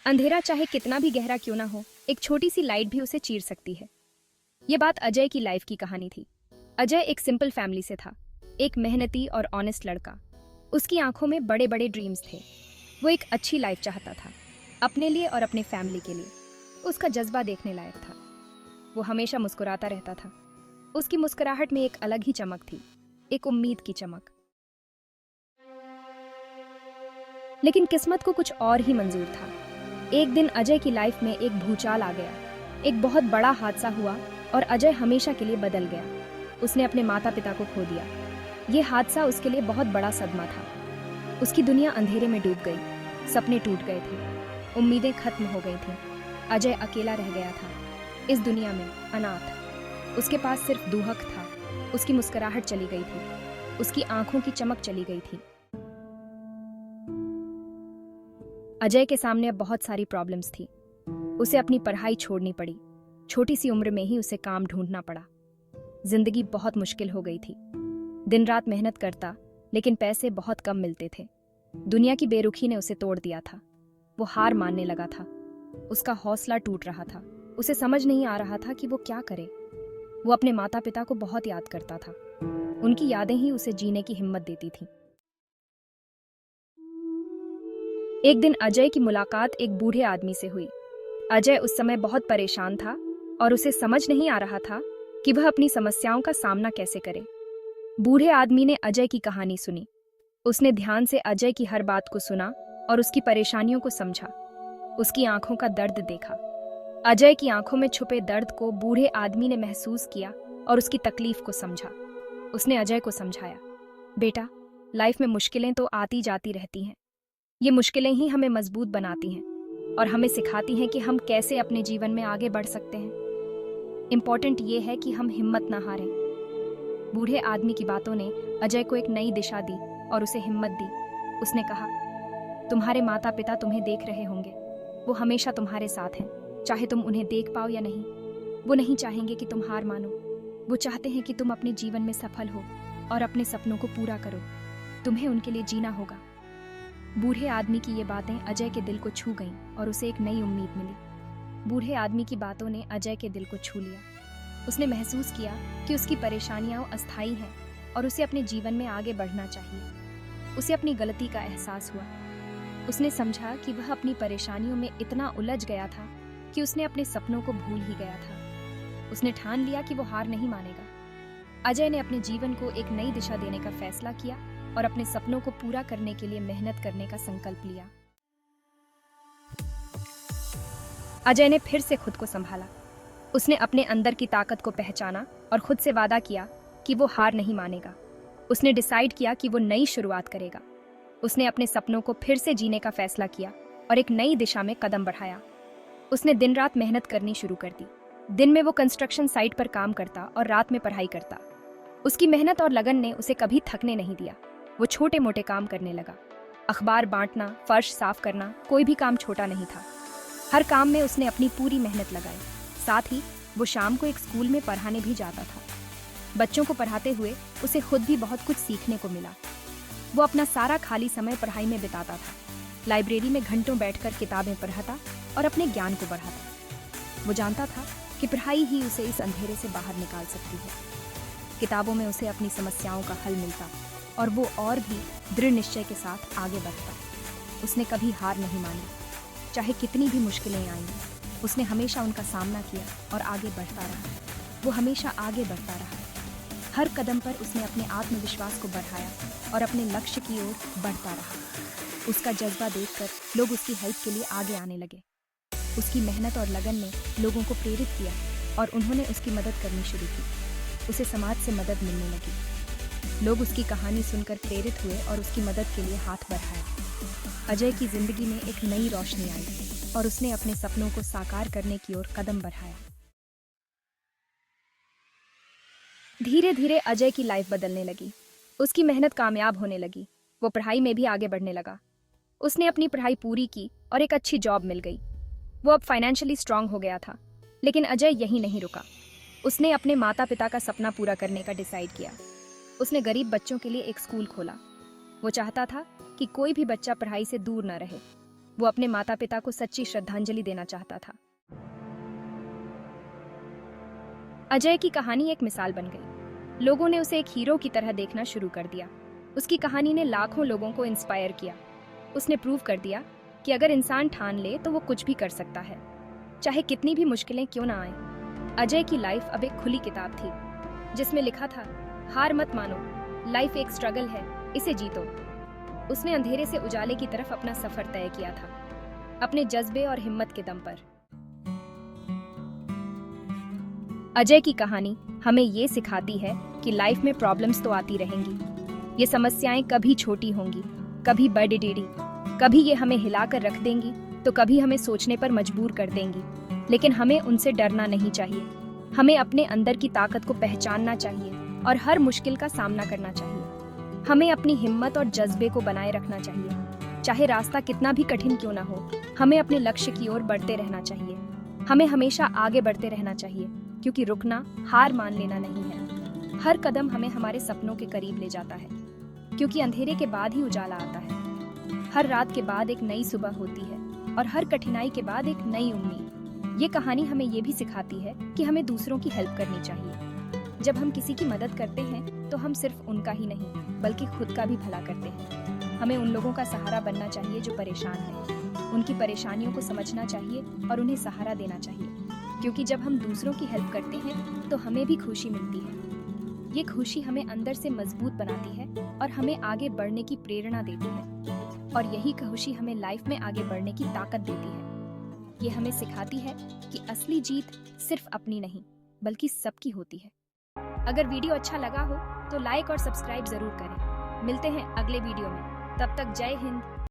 अंधेरा चाहे कितना भी गहरा क्यों ना हो, एक छोटी सी लाइट भी उसे चीर सकती है। ये बात अजय की लाइफ की कहानी थी। अजय एक सिंपल फैमिली से था, एक मेहनती और ऑनेस्ट लड़का। उसकी आंखों में बड़े बड़े ड्रीम्स थे। वो एक अच्छी लाइफ चाहता था, अपने लिए और अपने फैमिली के लिए। उसका जज्बा देखने लायक था। वो हमेशा मुस्कुराता रहता था। उसकी मुस्कुराहट में एक अलग ही चमक थी, एक उम्मीद की चमक। लेकिन किस्मत को कुछ और ही मंजूर था। एक दिन अजय की लाइफ में एक भूचाल आ गया। एक बहुत बड़ा हादसा हुआ और अजय हमेशा के लिए बदल गया। उसने अपने माता पिता को खो दिया। ये हादसा उसके लिए बहुत बड़ा सदमा था। उसकी दुनिया अंधेरे में डूब गई। सपने टूट गए थे, उम्मीदें खत्म हो गई थीं। अजय अकेला रह गया था इस दुनिया में, अनाथ। उसके पास सिर्फ दुहक था। उसकी मुस्कुराहट चली गई थी, उसकी आंखों की चमक चली गई थी। अजय के सामने अब बहुत सारी प्रॉब्लम्स थी। उसे अपनी पढ़ाई छोड़नी पड़ी। छोटी सी उम्र में ही उसे काम ढूंढना पड़ा। जिंदगी बहुत मुश्किल हो गई थी। दिन रात मेहनत करता, लेकिन पैसे बहुत कम मिलते थे। दुनिया की बेरुखी ने उसे तोड़ दिया था। वो हार मानने लगा था। उसका हौसला टूट रहा था। उसे समझ नहीं आ रहा था कि वो क्या करे। वो अपने माता पिता को बहुत याद करता था। उनकी यादें ही उसे जीने की हिम्मत देती थीं। एक दिन अजय की मुलाकात एक बूढ़े आदमी से हुई। अजय उस समय बहुत परेशान था और उसे समझ नहीं आ रहा था कि वह अपनी समस्याओं का सामना कैसे करे। बूढ़े आदमी ने अजय की कहानी सुनी। उसने ध्यान से अजय की हर बात को सुना और उसकी परेशानियों को समझा। उसकी आंखों का दर्द देखा। अजय की आंखों में छुपे दर्द को बूढ़े आदमी ने महसूस किया और उसकी तकलीफ को समझा। उसने अजय को समझाया, बेटा, लाइफ में मुश्किलें तो आती जाती रहती हैं। ये मुश्किलें ही हमें मजबूत बनाती हैं और हमें सिखाती हैं कि हम कैसे अपने जीवन में आगे बढ़ सकते हैं। इम्पोर्टेंट ये है कि हम हिम्मत ना हारें। बूढ़े आदमी की बातों ने अजय को एक नई दिशा दी और उसे हिम्मत दी। उसने कहा, तुम्हारे माता पिता तुम्हें देख रहे होंगे। वो हमेशा तुम्हारे साथ हैं, चाहे तुम उन्हें देख पाओ या नहीं। वो नहीं चाहेंगे कि तुम हार मानो। वो चाहते हैं कि तुम अपने जीवन में सफल हो और अपने सपनों को पूरा करो। तुम्हें उनके लिए जीना होगा। बूढ़े आदमी की ये बातें अजय के दिल को छू गईं और उसे एक नई उम्मीद मिली। बूढ़े आदमी की बातों ने अजय के दिल को छू लिया। उसने महसूस किया कि उसकी परेशानियां अस्थायी हैं और उसे अपने जीवन में आगे बढ़ना चाहिए। उसे अपनी गलती का एहसास हुआ। उसने समझा कि वह अपनी परेशानियों में इतना उलझ गया था कि उसने अपने सपनों को भूल ही गया था। उसने ठान लिया कि वो हार नहीं मानेगा। अजय ने अपने जीवन को एक नई दिशा देने का फैसला किया और अपने सपनों को पूरा करने के लिए मेहनत करने का संकल्प लिया। अजय ने फिर से खुद को संभाला। उसने अपने अंदर की ताकत को पहचाना और खुद से वादा किया कि वो हार नहीं मानेगा। उसने डिसाइड किया कि वो नई शुरुआत करेगा। उसने अपने सपनों को फिर से जीने का फैसला किया और एक नई दिशा में कदम बढ़ाया। उसने दिन रात मेहनत करनी शुरू कर दी। दिन में वो कंस्ट्रक्शन साइट पर काम करता और रात में पढ़ाई करता। उसकी मेहनत और लगन ने उसे कभी थकने नहीं दिया। वो छोटे मोटे काम करने लगा। अखबार बांटना, फर्श साफ करना, कोई भी काम छोटा नहीं था। हर काम में उसने अपनी पूरी मेहनत लगाई। साथ ही वो शाम को एक स्कूल में पढ़ाने भी जाता था। बच्चों को पढ़ाते हुए उसे खुद भी बहुत कुछ सीखने को मिला। वो अपना सारा खाली समय पढ़ाई में बिताता था। लाइब्रेरी में घंटों बैठकर किताबें पढ़ता और अपने ज्ञान को बढ़ाता। वो जानता था कि पढ़ाई ही उसे इस अंधेरे से बाहर निकाल सकती है। किताबों में उसे अपनी समस्याओं का हल मिलता और वो और भी दृढ़ निश्चय के साथ आगे बढ़ता। उसने कभी हार नहीं मानी, चाहे कितनी भी मुश्किलें आईं। उसने हमेशा उनका सामना किया और आगे बढ़ता रहा। वो हमेशा आगे बढ़ता रहा। हर कदम पर उसने अपने आत्मविश्वास को बढ़ाया और अपने लक्ष्य की ओर बढ़ता रहा। उसका जज्बा देखकर लोग उसकी हेल्प के लिए आगे आने लगे। उसकी मेहनत और लगन ने लोगों को प्रेरित किया और उन्होंने उसकी मदद करनी शुरू की। उसे समाज से मदद मिलने लगी। लोग उसकी कहानी सुनकर प्रेरित हुए और उसकी मदद के लिए हाथ बढ़ाया। अजय की जिंदगी में एक नई रोशनी आई और उसने अपने सपनों को साकार करने की ओर कदम बढ़ाया। धीरे धीरे अजय की लाइफ बदलने लगी। उसकी मेहनत कामयाब होने लगी। वो पढ़ाई में भी आगे बढ़ने लगा। उसने अपनी पढ़ाई पूरी की और एक अच्छी जॉब मिल गई। वो अब फाइनेंशियली स्ट्रांग हो गया था। लेकिन अजय यहीं नहीं रुका। उसने अपने माता पिता का सपना पूरा करने का डिसाइड किया। उसने गरीब बच्चों के लिए एक स्कूल खोला। वो चाहता था कि कोई भी बच्चा पढ़ाई से दूर न रहे। वो अपने माता पिता को सच्ची श्रद्धांजलि देना चाहता था। अजय की कहानी एक मिसाल बन गई। लोगों ने उसे एक हीरो की तरह देखना शुरू कर दिया। उसकी कहानी ने लाखों लोगों को इंस्पायर किया। उसने प्रूव कर दिया कि अगर इंसान ठान ले तो वो कुछ भी कर सकता है, चाहे कितनी भी मुश्किलें क्यों ना आए। अजय की लाइफ अब एक खुली किताब थी जिसमें लिखा था, हार मत मानो, लाइफ एक स्ट्रगल है, इसे जीतो। उसने अंधेरे से उजाले की तरफ अपना सफर तय किया था, अपने जज्बे और हिम्मत के दम पर। अजय की कहानी हमें ये सिखाती है कि लाइफ में प्रॉब्लम्स तो आती रहेंगी। ये समस्याएं कभी छोटी होंगी, कभी बड़ी, कभी ये हमें हिलाकर रख देंगी तो कभी हमें सोचने पर मजबूर कर देंगी। लेकिन हमें उनसे डरना नहीं चाहिए। हमें अपने अंदर की ताकत को पहचानना चाहिए और हर मुश्किल का सामना करना चाहिए। हमें अपनी हिम्मत और जज्बे को बनाए रखना चाहिए। चाहे रास्ता कितना भी कठिन क्यों ना हो, हमें अपने लक्ष्य की ओर बढ़ते रहना चाहिए। हमें हमेशा आगे बढ़ते रहना चाहिए, क्योंकि रुकना हार मान लेना नहीं है। हर कदम हमें हमारे सपनों के करीब ले जाता है, क्योंकि अंधेरे के बाद ही उजाला आता है। हर रात के बाद एक नई सुबह होती है और हर कठिनाई के बाद एक नई उम्मीद। ये कहानी हमें ये भी सिखाती है कि हमें दूसरों की हेल्प करनी चाहिए। जब हम किसी की मदद करते हैं तो हम सिर्फ उनका ही नहीं बल्कि खुद का भी भला करते हैं। हमें उन लोगों का सहारा बनना चाहिए जो परेशान हैं। उनकी परेशानियों को समझना चाहिए और उन्हें सहारा देना चाहिए, क्योंकि जब हम दूसरों की हेल्प करते हैं तो हमें भी खुशी मिलती है। ये खुशी हमें अंदर से मजबूत बनाती है और हमें आगे बढ़ने की प्रेरणा देती है। और यही खुशी हमें लाइफ में आगे बढ़ने की ताकत देती है। ये हमें सिखाती है कि असली जीत सिर्फ अपनी नहीं बल्कि सबकी होती है। अगर वीडियो अच्छा लगा हो तो लाइक और सब्सक्राइब जरूर करें। मिलते हैं अगले वीडियो में। तब तक जय हिंद।